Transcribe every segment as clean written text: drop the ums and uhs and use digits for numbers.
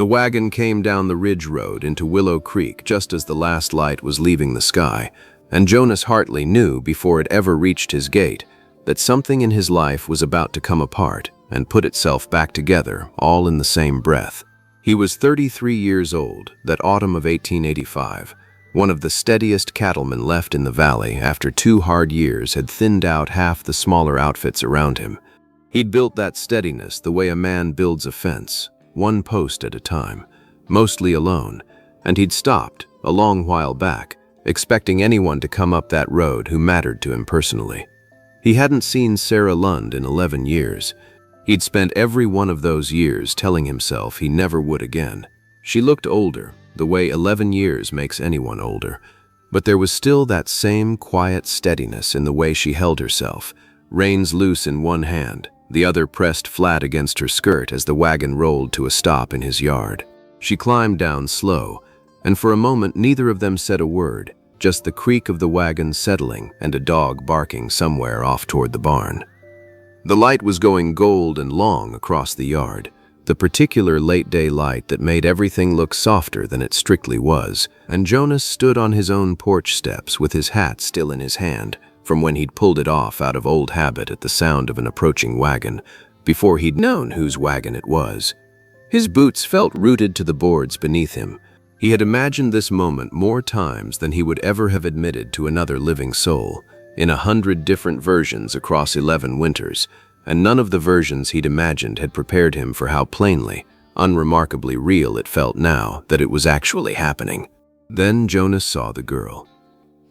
The wagon came down the ridge road into Willow Creek just as the last light was leaving the sky, and Jonas Hartley knew before it ever reached his gate that something in his life was about to come apart and put itself back together all in the same breath. He was 33 years old that autumn of 1885, one of the steadiest cattlemen left in the valley after 2 hard years had thinned out half the smaller outfits around him. He'd built that steadiness the way a man builds a fence, one post at a time, mostly alone, and he'd stopped a long while back, expecting anyone to come up that road who mattered to him personally. He hadn't seen Sarah Lund in 11 years. He'd spent every one of those years telling himself he never would again. She looked older, the way 11 years makes anyone older, but there was still that same quiet steadiness in the way she held herself, reins loose in one hand, the other pressed flat against her skirt as the wagon rolled to a stop in his yard. She climbed down slow, and for a moment neither of them said a word, just the creak of the wagon settling and a dog barking somewhere off toward the barn. The light was going gold and long across the yard, the particular late-day light that made everything look softer than it strictly was, and Jonas stood on his own porch steps with his hat still in his hand, from when he'd pulled it off out of old habit at the sound of an approaching wagon, before he'd known whose wagon it was. His boots felt rooted to the boards beneath him. He had imagined this moment more times than he would ever have admitted to another living soul, in 100 different versions across 11 winters, and none of the versions he'd imagined had prepared him for how plainly, unremarkably real it felt now that it was actually happening. Then Jonas saw the girl.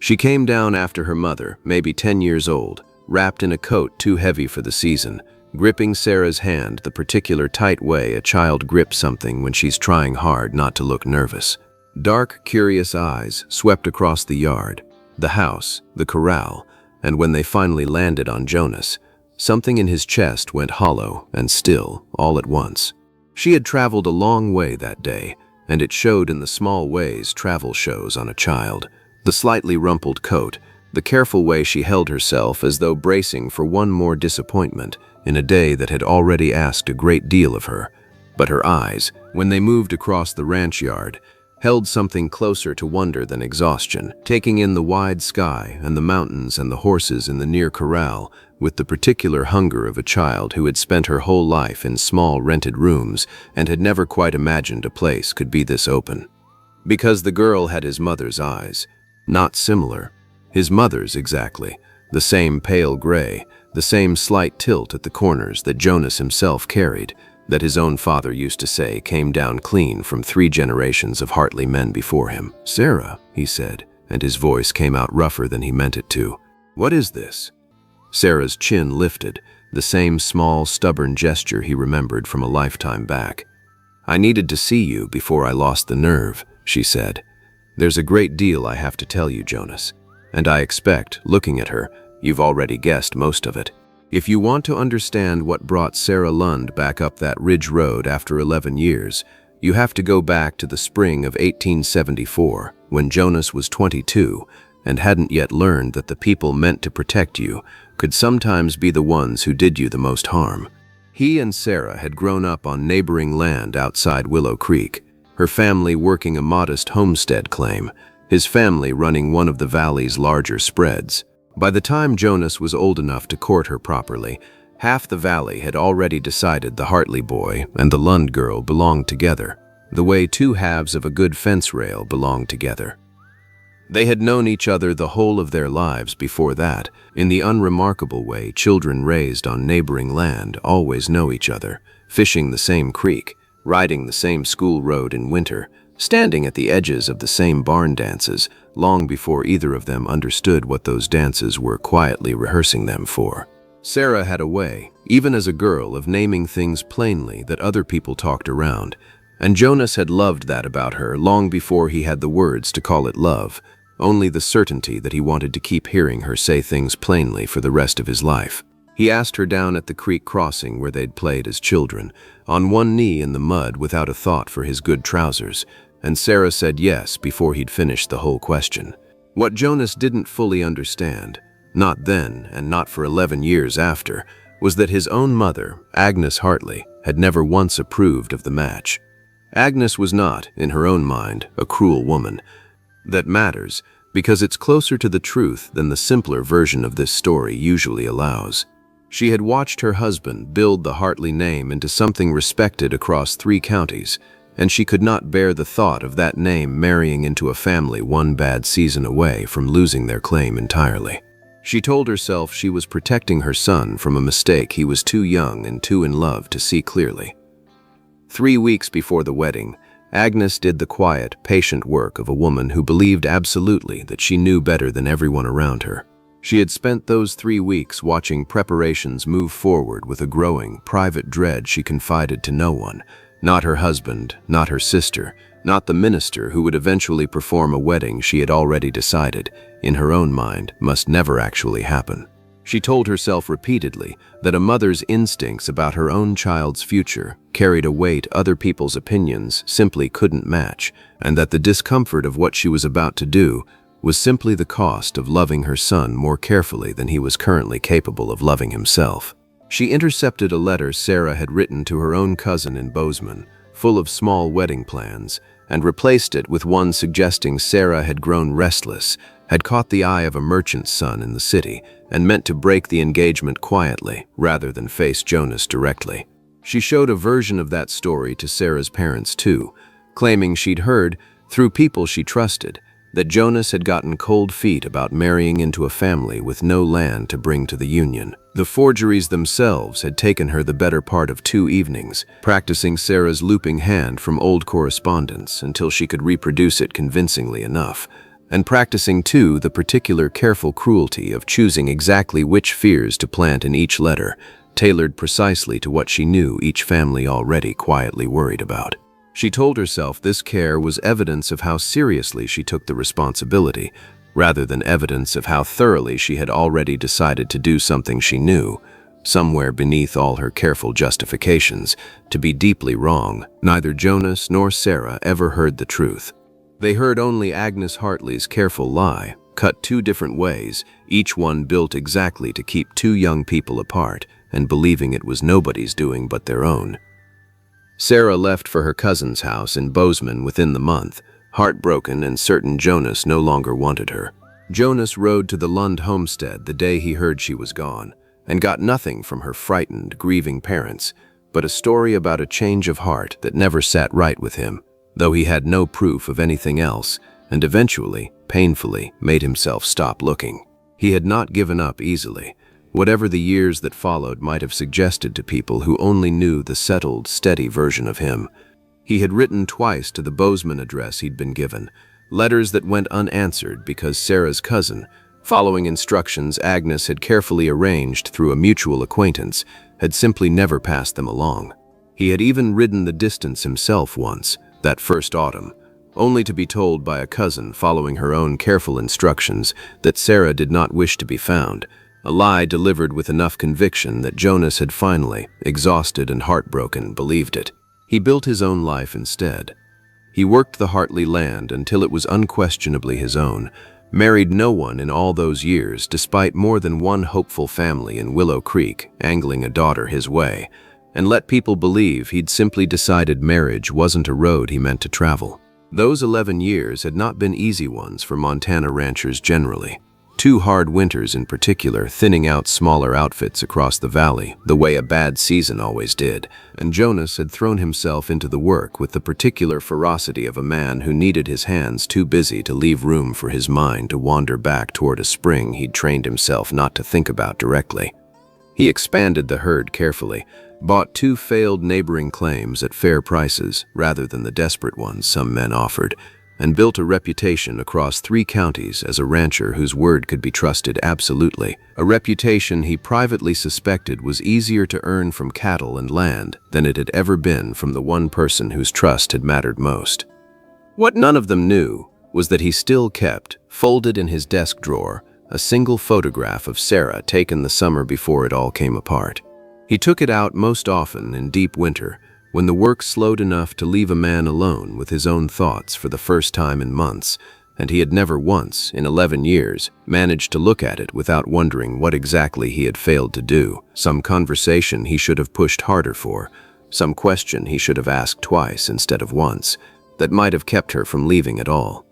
She came down after her mother, maybe 10 years old, wrapped in a coat too heavy for the season, gripping Sarah's hand the particular tight way a child grips something when she's trying hard not to look nervous. Dark, curious eyes swept across the yard, the house, the corral, and when they finally landed on Jonas, something in his chest went hollow and still all at once. She had traveled a long way that day, and it showed in the small ways travel shows on a child. The slightly rumpled coat, the careful way she held herself as though bracing for one more disappointment in a day that had already asked a great deal of her. But her eyes, when they moved across the ranch yard, held something closer to wonder than exhaustion, taking in the wide sky and the mountains and the horses in the near corral with the particular hunger of a child who had spent her whole life in small rented rooms and had never quite imagined a place could be this open. Because the girl had his mother's eyes, not similar, his mother's exactly, the same pale gray, the same slight tilt at the corners that Jonas himself carried, that his own father used to say came down clean from 3 generations of Hartley men before him. "Sarah," he said, and his voice came out rougher than he meant it to. "What is this?" Sarah's chin lifted, the same small, stubborn gesture he remembered from a lifetime back. "I needed to see you before I lost the nerve," she said. "There's a great deal I have to tell you, Jonas, and I expect, looking at her, you've already guessed most of it. If you want to understand what brought Sarah Lund back up that ridge road after 11 years, you have to go back to the spring of 1874, when Jonas was 22 and hadn't yet learned that the people meant to protect you could sometimes be the ones who did you the most harm. He and Sarah had grown up on neighboring land outside Willow Creek, her family working a modest homestead claim, his family running one of the valley's larger spreads. By the time Jonas was old enough to court her properly, half the valley had already decided the Hartley boy and the Lund girl belonged together, the way 2 halves of a good fence rail belong together. They had known each other the whole of their lives before that, in the unremarkable way children raised on neighboring land always know each other, fishing the same creek, riding the same school road in winter, standing at the edges of the same barn dances, long before either of them understood what those dances were quietly rehearsing them for. Sarah had a way, even as a girl, of naming things plainly that other people talked around, and Jonas had loved that about her long before he had the words to call it love, only the certainty that he wanted to keep hearing her say things plainly for the rest of his life. He asked her down at the creek crossing where they'd played as children, on one knee in the mud without a thought for his good trousers, and Sarah said yes before he'd finished the whole question. What Jonas didn't fully understand, not then and not for 11 years after, was that his own mother, Agnes Hartley, had never once approved of the match. Agnes was not, in her own mind, a cruel woman. That matters, because it's closer to the truth than the simpler version of this story usually allows. She had watched her husband build the Hartley name into something respected across 3 counties, and she could not bear the thought of that name marrying into a family one bad season away from losing their claim entirely. She told herself she was protecting her son from a mistake he was too young and too in love to see clearly. 3 weeks before the wedding, Agnes did the quiet, patient work of a woman who believed absolutely that she knew better than everyone around her. She had spent those 3 weeks watching preparations move forward with a growing, private dread she confided to no one, not her husband, not her sister, not the minister who would eventually perform a wedding she had already decided, in her own mind, must never actually happen. She told herself repeatedly that a mother's instincts about her own child's future carried a weight other people's opinions simply couldn't match, and that the discomfort of what she was about to do was simply the cost of loving her son more carefully than he was currently capable of loving himself. She intercepted a letter Sarah had written to her own cousin in Bozeman, full of small wedding plans, and replaced it with one suggesting Sarah had grown restless, had caught the eye of a merchant's son in the city, and meant to break the engagement quietly rather than face Jonas directly. She showed a version of that story to Sarah's parents too, claiming she'd heard, through people she trusted, that Jonas had gotten cold feet about marrying into a family with no land to bring to the union. The forgeries themselves had taken her the better part of 2 evenings, practicing Sarah's looping hand from old correspondence until she could reproduce it convincingly enough, and practicing too the particular careful cruelty of choosing exactly which fears to plant in each letter, tailored precisely to what she knew each family already quietly worried about. She told herself this care was evidence of how seriously she took the responsibility, rather than evidence of how thoroughly she had already decided to do something she knew, somewhere beneath all her careful justifications, to be deeply wrong. Neither Jonas nor Sarah ever heard the truth. They heard only Agnes Hartley's careful lie, cut 2 different ways, each one built exactly to keep 2 young people apart, and believing it was nobody's doing but their own. Sarah left for her cousin's house in Bozeman within the month, heartbroken and certain Jonas no longer wanted her. Jonas rode to the Lund homestead the day he heard she was gone, and got nothing from her frightened, grieving parents, but a story about a change of heart that never sat right with him, though he had no proof of anything else, and eventually, painfully, made himself stop looking. He had not given up easily, whatever the years that followed might have suggested to people who only knew the settled, steady version of him. He had written twice to the Bozeman address he'd been given, letters that went unanswered because Sarah's cousin, following instructions Agnes had carefully arranged through a mutual acquaintance, had simply never passed them along. He had even ridden the distance himself once, that first autumn, only to be told by a cousin following her own careful instructions that Sarah did not wish to be found, a lie delivered with enough conviction that Jonas had finally, exhausted and heartbroken, believed it. He built his own life instead. He worked the Hartley land until it was unquestionably his own, married no one in all those years despite more than one hopeful family in Willow Creek angling a daughter his way, and let people believe he'd simply decided marriage wasn't a road he meant to travel. Those 11 years had not been easy ones for Montana ranchers generally. 2 hard winters in particular, thinning out smaller outfits across the valley, the way a bad season always did, and Jonas had thrown himself into the work with the particular ferocity of a man who needed his hands too busy to leave room for his mind to wander back toward a spring he'd trained himself not to think about directly. He expanded the herd carefully, bought 2 failed neighboring claims at fair prices rather than the desperate ones some men offered, and built a reputation across 3 counties as a rancher whose word could be trusted absolutely, a reputation he privately suspected was easier to earn from cattle and land than it had ever been from the one person whose trust had mattered most. What none of them knew was that he still kept, folded in his desk drawer, a single photograph of Sarah taken the summer before it all came apart. He took it out most often in deep winter, when the work slowed enough to leave a man alone with his own thoughts for the first time in months, and he had never once, in 11 years, managed to look at it without wondering what exactly he had failed to do, some conversation he should have pushed harder for, some question he should have asked twice instead of once, that might have kept her from leaving at all.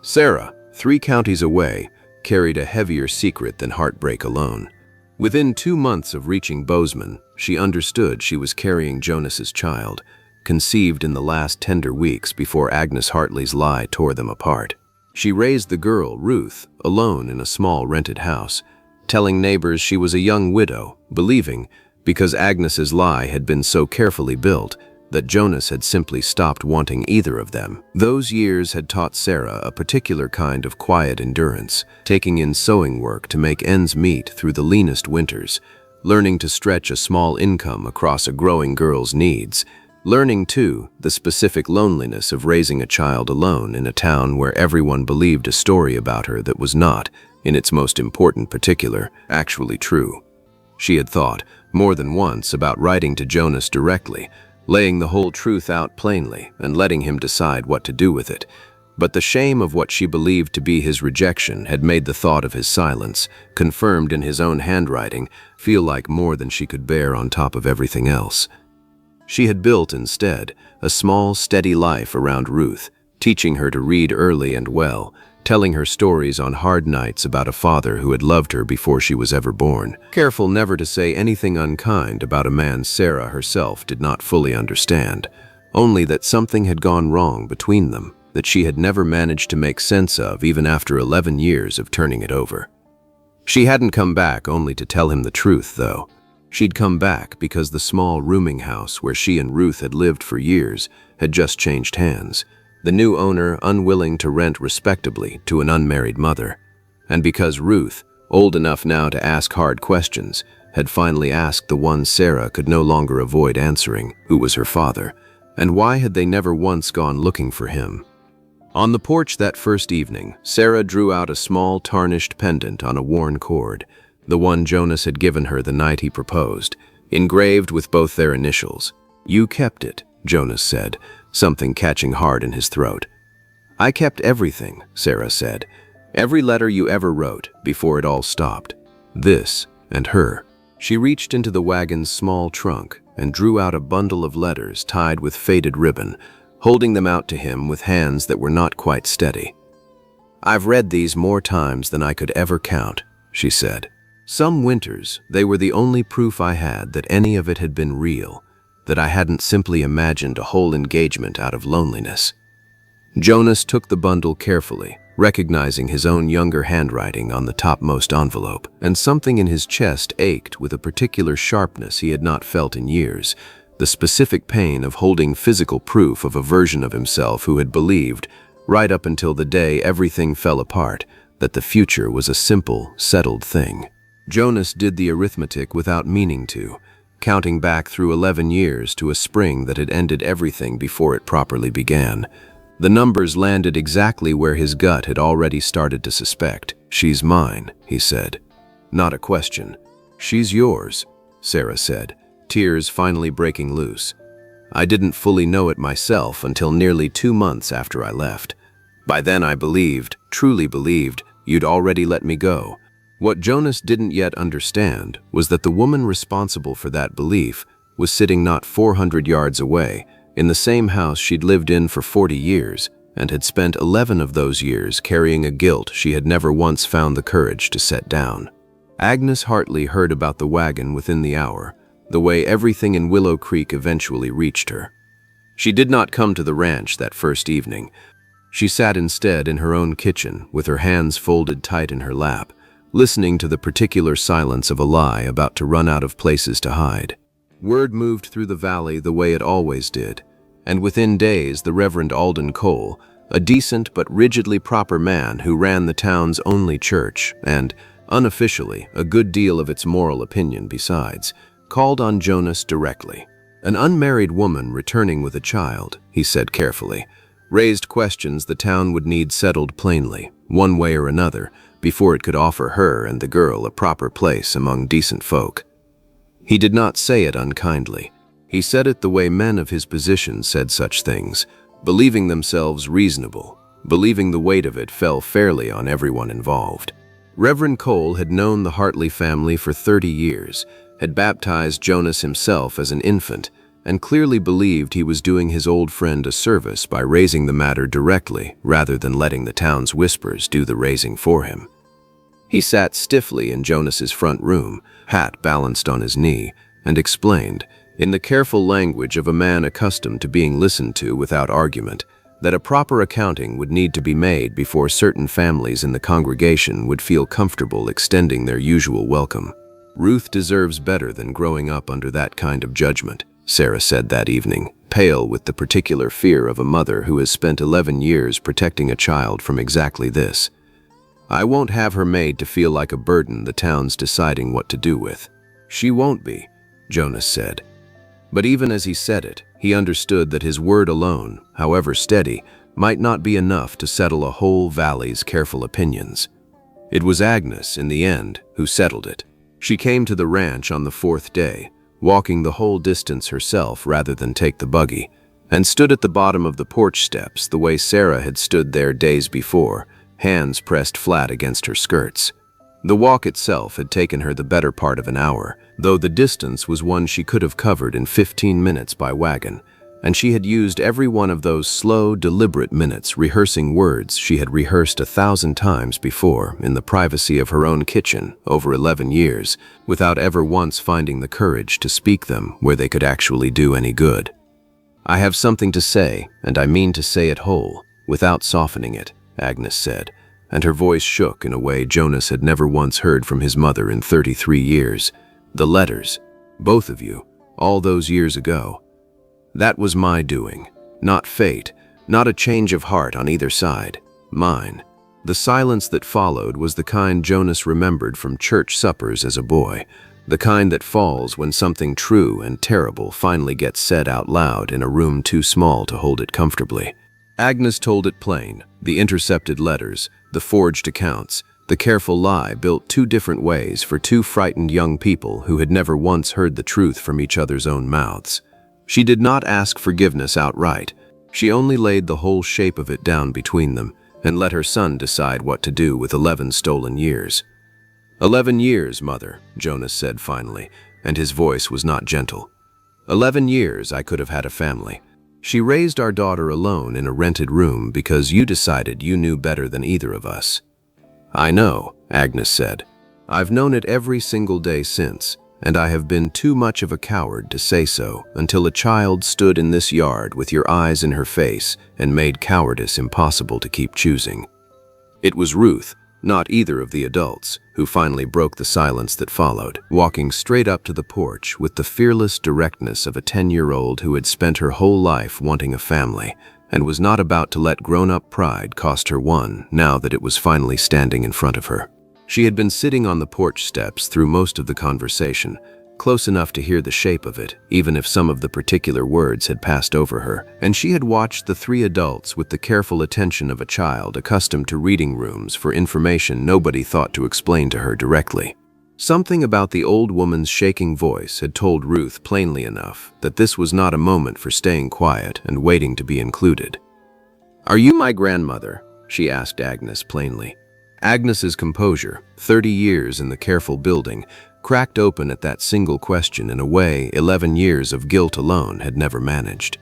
Sarah, 3 counties away, carried a heavier secret than heartbreak alone. Within 2 months of reaching Bozeman, she understood she was carrying Jonas's child, conceived in the last tender weeks before Agnes Hartley's lie tore them apart. She raised the girl, Ruth, alone in a small rented house, telling neighbors she was a young widow, believing, because Agnes's lie had been so carefully built, that Jonas had simply stopped wanting either of them. Those years had taught Sarah a particular kind of quiet endurance, taking in sewing work to make ends meet through the leanest winters, learning to stretch a small income across a growing girl's needs, learning, too, the specific loneliness of raising a child alone in a town where everyone believed a story about her that was not, in its most important particular, actually true. She had thought, more than once, about writing to Jonas directly, laying the whole truth out plainly and letting him decide what to do with it. But the shame of what she believed to be his rejection had made the thought of his silence, confirmed in his own handwriting, feel like more than she could bear on top of everything else. She had built, instead, a small, steady life around Ruth, teaching her to read early and well, telling her stories on hard nights about a father who had loved her before she was ever born, careful never to say anything unkind about a man Sarah herself did not fully understand, only that something had gone wrong between them that she had never managed to make sense of even after 11 years of turning it over. She hadn't come back only to tell him the truth, though. She'd come back because the small rooming house where she and Ruth had lived for years had just changed hands, the new owner unwilling to rent respectably to an unmarried mother, and because Ruth, old enough now to ask hard questions, had finally asked the one Sarah could no longer avoid answering, who was her father, and why had they never once gone looking for him. On the porch that first evening, Sarah drew out a small tarnished pendant on a worn cord, the one Jonas had given her the night he proposed, engraved with both their initials. "You kept it," Jonas said, something catching hard in his throat. "I kept everything," Sarah said. "Every letter you ever wrote, before it all stopped. This, and her." She reached into the wagon's small trunk and drew out a bundle of letters tied with faded ribbon, holding them out to him with hands that were not quite steady. "I've read these more times than I could ever count," she said. "Some winters, they were the only proof I had that any of it had been real, that I hadn't simply imagined a whole engagement out of loneliness." Jonas took the bundle carefully, recognizing his own younger handwriting on the topmost envelope, and something in his chest ached with a particular sharpness he had not felt in years, the specific pain of holding physical proof of a version of himself who had believed, right up until the day everything fell apart, that the future was a simple, settled thing. Jonas did the arithmetic without meaning to, counting back through 11 years to a spring that had ended everything before it properly began. The numbers landed exactly where his gut had already started to suspect. "She's mine," he said. "Not a question." "She's yours," Sarah said, tears finally breaking loose. "I didn't fully know it myself until nearly 2 months after I left. By then I believed, truly believed, you'd already let me go." What Jonas didn't yet understand was that the woman responsible for that belief was sitting not 400 yards away, in the same house she'd lived in for 40 years, and had spent 11 of those years carrying a guilt she had never once found the courage to set down. Agnes Hartley heard about the wagon within the hour, the way everything in Willow Creek eventually reached her. She did not come to the ranch that first evening. She sat instead in her own kitchen, with her hands folded tight in her lap, listening to the particular silence of a lie about to run out of places to hide. Word moved through the valley the way it always did, and within days the Reverend Alden Cole, a decent but rigidly proper man who ran the town's only church and, unofficially, a good deal of its moral opinion besides, called on Jonas directly. An unmarried woman returning with a child, he said carefully, raised questions the town would need settled plainly, one way or another, before it could offer her and the girl a proper place among decent folk. He did not say it unkindly. He said it the way men of his position said such things, believing themselves reasonable, believing the weight of it fell fairly on everyone involved. Reverend Cole had known the Hartley family for 30 years, had baptized Jonas himself as an infant, and clearly believed he was doing his old friend a service by raising the matter directly rather than letting the town's whispers do the raising for him. He sat stiffly in Jonas's front room, hat balanced on his knee, and explained, in the careful language of a man accustomed to being listened to without argument, that a proper accounting would need to be made before certain families in the congregation would feel comfortable extending their usual welcome. "Ruth deserves better than growing up under that kind of judgment," Sarah said that evening, pale with the particular fear of a mother who has spent 11 years protecting a child from exactly this. "I won't have her made to feel like a burden the town's deciding what to do with." "She won't be," Jonas said. But even as he said it, he understood that his word alone, however steady, might not be enough to settle a whole valley's careful opinions. It was Agnes, in the end, who settled it. She came to the ranch on the 4th day, walking the whole distance herself rather than take the buggy, and stood at the bottom of the porch steps the way Sarah had stood there days before, hands pressed flat against her skirts. The walk itself had taken her the better part of an hour, though the distance was one she could have covered in 15 minutes by wagon, and she had used every one of those slow, deliberate minutes rehearsing words she had rehearsed 1,000 times before in the privacy of her own kitchen over 11 years, without ever once finding the courage to speak them where they could actually do any good. "I have something to say, and I mean to say it whole, without softening it," Agnes said, and her voice shook in a way Jonas had never once heard from his mother in 33 years. "The letters, both of you, all those years ago. That was my doing, not fate, not a change of heart on either side, mine." The silence that followed was the kind Jonas remembered from church suppers as a boy, the kind that falls when something true and terrible finally gets said out loud in a room too small to hold it comfortably. Agnes told it plain, the intercepted letters, the forged accounts, the careful lie built 2 different ways for 2 frightened young people who had never once heard the truth from each other's own mouths. She did not ask forgiveness outright. She only laid the whole shape of it down between them and let her son decide what to do with 11 stolen years. 11 years, Mother," Jonas said finally, and his voice was not gentle. 11 years I could have had a family. She raised our daughter alone in a rented room because you decided you knew better than either of us." "I know," Agnes said. "I've known it every single day since, and I have been too much of a coward to say so until a child stood in this yard with your eyes in her face and made cowardice impossible to keep choosing." It was Ruth, not either of the adults, who finally broke the silence that followed, walking straight up to the porch with the fearless directness of a 10-year-old who had spent her whole life wanting a family and was not about to let grown-up pride cost her one now that it was finally standing in front of her. She had been sitting on the porch steps through most of the conversation, close enough to hear the shape of it, even if some of the particular words had passed over her, and she had watched the 3 adults with the careful attention of a child accustomed to reading rooms for information nobody thought to explain to her directly. Something about the old woman's shaking voice had told Ruth plainly enough that this was not a moment for staying quiet and waiting to be included. "Are you my grandmother?" she asked Agnes plainly. Agnes's composure, 30 years in the careful building, cracked open at that single question in a way 11 years of guilt alone had never managed.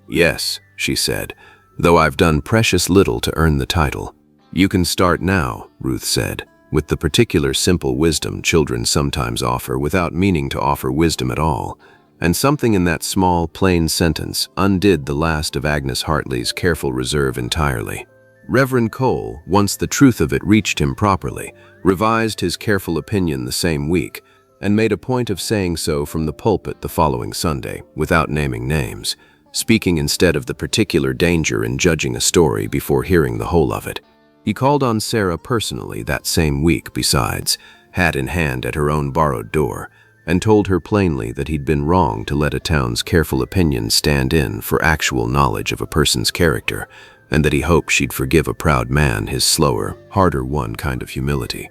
"Yes," she said, "though I've done precious little to earn the title." "You can start now," Ruth said, with the particular simple wisdom children sometimes offer without meaning to offer wisdom at all, and something in that small, plain sentence undid the last of Agnes Hartley's careful reserve entirely. Reverend Cole, once the truth of it reached him properly, revised his careful opinion the same week, and made a point of saying so from the pulpit the following Sunday, without naming names, speaking instead of the particular danger in judging a story before hearing the whole of it. He called on Sarah personally that same week besides, hat in hand at her own borrowed door, and told her plainly that he'd been wrong to let a town's careful opinion stand in for actual knowledge of a person's character, and that he hoped she'd forgive a proud man his slower, harder-won kind of humility.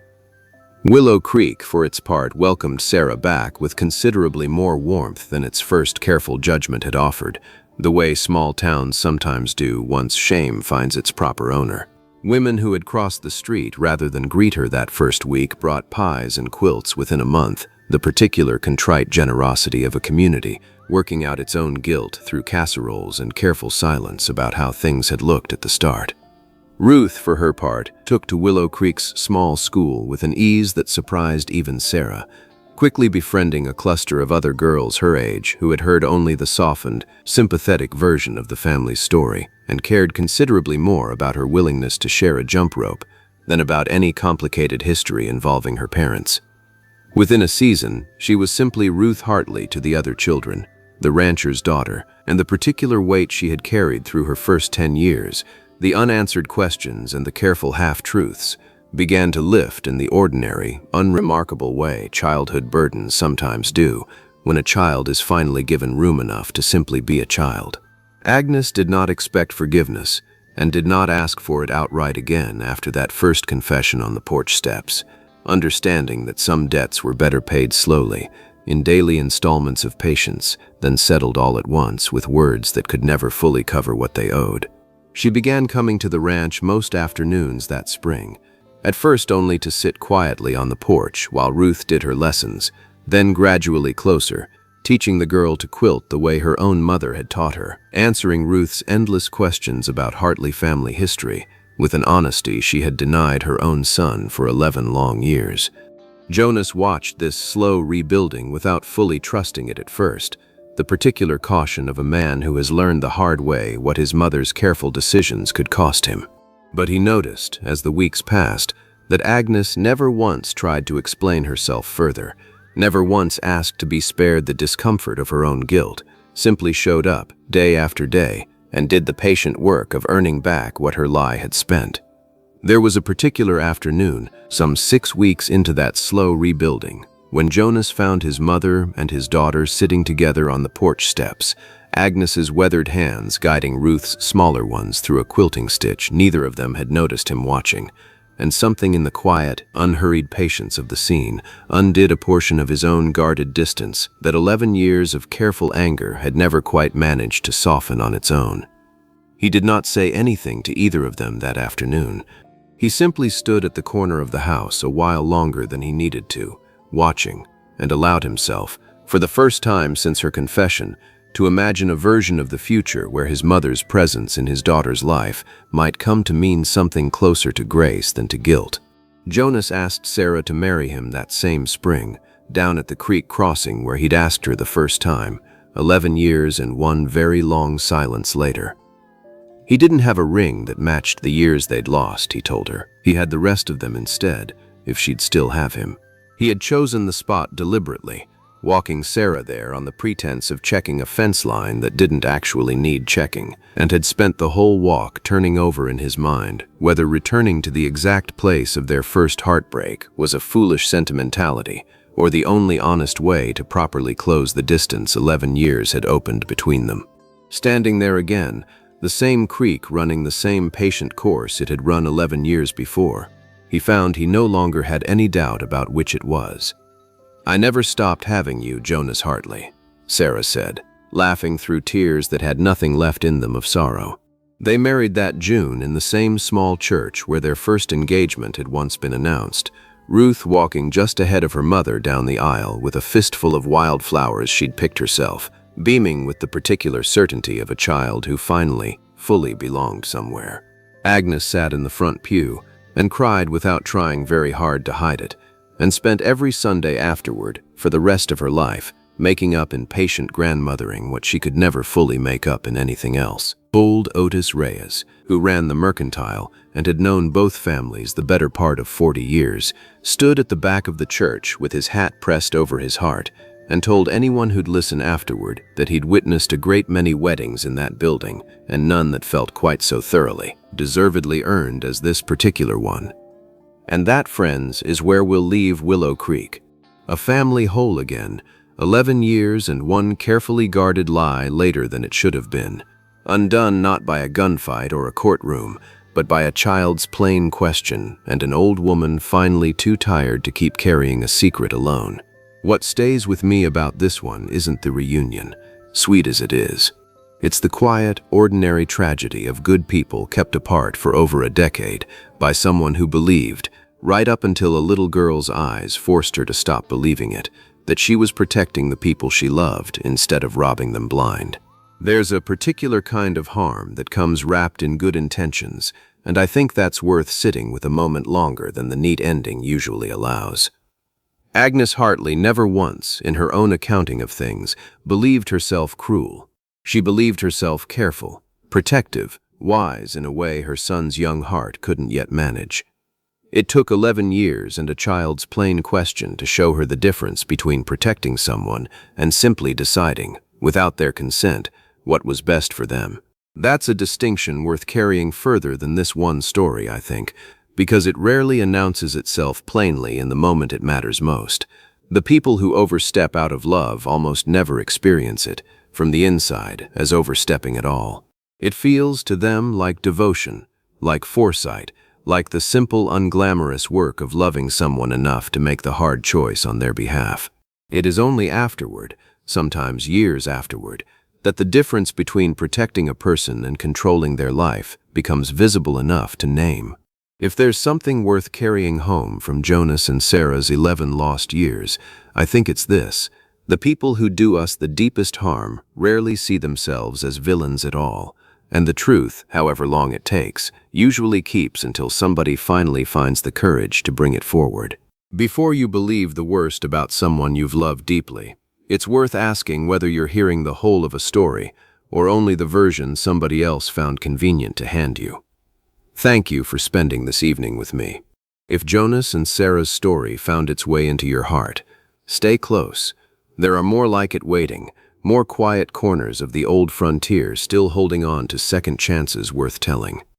Willow Creek, for its part, welcomed Sarah back with considerably more warmth than its first careful judgment had offered, the way small towns sometimes do once shame finds its proper owner. Women who had crossed the street rather than greet her that first week brought pies and quilts within a month, the particular contrite generosity of a community, working out its own guilt through casseroles and careful silence about how things had looked at the start. Ruth, for her part, took to Willow Creek's small school with an ease that surprised even Sarah, quickly befriending a cluster of other girls her age who had heard only the softened, sympathetic version of the family's story and cared considerably more about her willingness to share a jump rope than about any complicated history involving her parents. Within a season, she was simply Ruth Hartley to the other children, the rancher's daughter, and the particular weight she had carried through her first 10 years, the unanswered questions and the careful half-truths, began to lift in the ordinary, unremarkable way childhood burdens sometimes do when a child is finally given room enough to simply be a child. Agnes did not expect forgiveness and did not ask for it outright again after that first confession on the porch steps, understanding that some debts were better paid slowly, in daily installments of patience, than settled all at once with words that could never fully cover what they owed. She began coming to the ranch most afternoons that spring, at first only to sit quietly on the porch while Ruth did her lessons, then gradually closer, teaching the girl to quilt the way her own mother had taught her, answering Ruth's endless questions about Hartley family history with an honesty she had denied her own son for 11 long years. Jonas watched this slow rebuilding without fully trusting it at first, the particular caution of a man who has learned the hard way what his mother's careful decisions could cost him. But he noticed, as the weeks passed, that Agnes never once tried to explain herself further, never once asked to be spared the discomfort of her own guilt, simply showed up, day after day, and did the patient work of earning back what her lie had spent. There was a particular afternoon, some 6 weeks into that slow rebuilding, when Jonas found his mother and his daughter sitting together on the porch steps, Agnes's weathered hands guiding Ruth's smaller ones through a quilting stitch neither of them had noticed him watching, and something in the quiet, unhurried patience of the scene undid a portion of his own guarded distance that 11 years of careful anger had never quite managed to soften on its own. He did not say anything to either of them that afternoon. He simply stood at the corner of the house a while longer than he needed to, watching, and allowed himself, for the first time since her confession, to imagine a version of the future where his mother's presence in his daughter's life might come to mean something closer to grace than to guilt. Jonas asked Sarah to marry him that same spring, down at the creek crossing where he'd asked her the first time, 11 years and one very long silence later. He didn't have a ring that matched the years they'd lost, he told her. He had the rest of them instead, if she'd still have him. He had chosen the spot deliberately, walking Sarah there on the pretense of checking a fence line that didn't actually need checking, and had spent the whole walk turning over in his mind whether returning to the exact place of their first heartbreak was a foolish sentimentality or the only honest way to properly close the distance 11 years had opened between them. Standing there again, the same creek running the same patient course it had run 11 years before, he found he no longer had any doubt about which it was. "I never stopped having you, Jonas Hartley," Sarah said, laughing through tears that had nothing left in them of sorrow. They married that June in the same small church where their first engagement had once been announced, Ruth walking just ahead of her mother down the aisle with a fistful of wildflowers she'd picked herself, beaming with the particular certainty of a child who finally, fully belonged somewhere. Agnes sat in the front pew and cried without trying very hard to hide it, and spent every Sunday afterward, for the rest of her life, making up in patient grandmothering what she could never fully make up in anything else. Old Otis Reyes, who ran the mercantile and had known both families the better part of 40 years, stood at the back of the church with his hat pressed over his heart and told anyone who'd listen afterward that he'd witnessed a great many weddings in that building and none that felt quite so thoroughly, deservedly earned as this particular one. And that, friends, is where we'll leave Willow Creek. A family whole again, 11 years and one carefully guarded lie later than it should have been. Undone not by a gunfight or a courtroom, but by a child's plain question and an old woman finally too tired to keep carrying a secret alone. What stays with me about this one isn't the reunion, sweet as it is. It's the quiet, ordinary tragedy of good people kept apart for over a decade by someone who believed, right up until a little girl's eyes forced her to stop believing it, that she was protecting the people she loved instead of robbing them blind. There's a particular kind of harm that comes wrapped in good intentions, and I think that's worth sitting with a moment longer than the neat ending usually allows. Agnes Hartley never once, in her own accounting of things, believed herself cruel. She believed herself careful, protective, wise in a way her son's young heart couldn't yet manage. It took 11 years and a child's plain question to show her the difference between protecting someone and simply deciding, without their consent, what was best for them. That's a distinction worth carrying further than this one story, I think, because it rarely announces itself plainly in the moment it matters most. The people who overstep out of love almost never experience it, from the inside, as overstepping at all. It feels to them like devotion, like foresight, like the simple, unglamorous work of loving someone enough to make the hard choice on their behalf. It is only afterward, sometimes years afterward, that the difference between protecting a person and controlling their life becomes visible enough to name. If there's something worth carrying home from Jonas and Sarah's 11 lost years, I think it's this: the people who do us the deepest harm rarely see themselves as villains at all, and the truth, however long it takes, usually keeps until somebody finally finds the courage to bring it forward. Before you believe the worst about someone you've loved deeply, it's worth asking whether you're hearing the whole of a story or only the version somebody else found convenient to hand you. Thank you for spending this evening with me. If Jonas and Sarah's story found its way into your heart, stay close. There are more like it waiting, more quiet corners of the old frontier still holding on to second chances worth telling.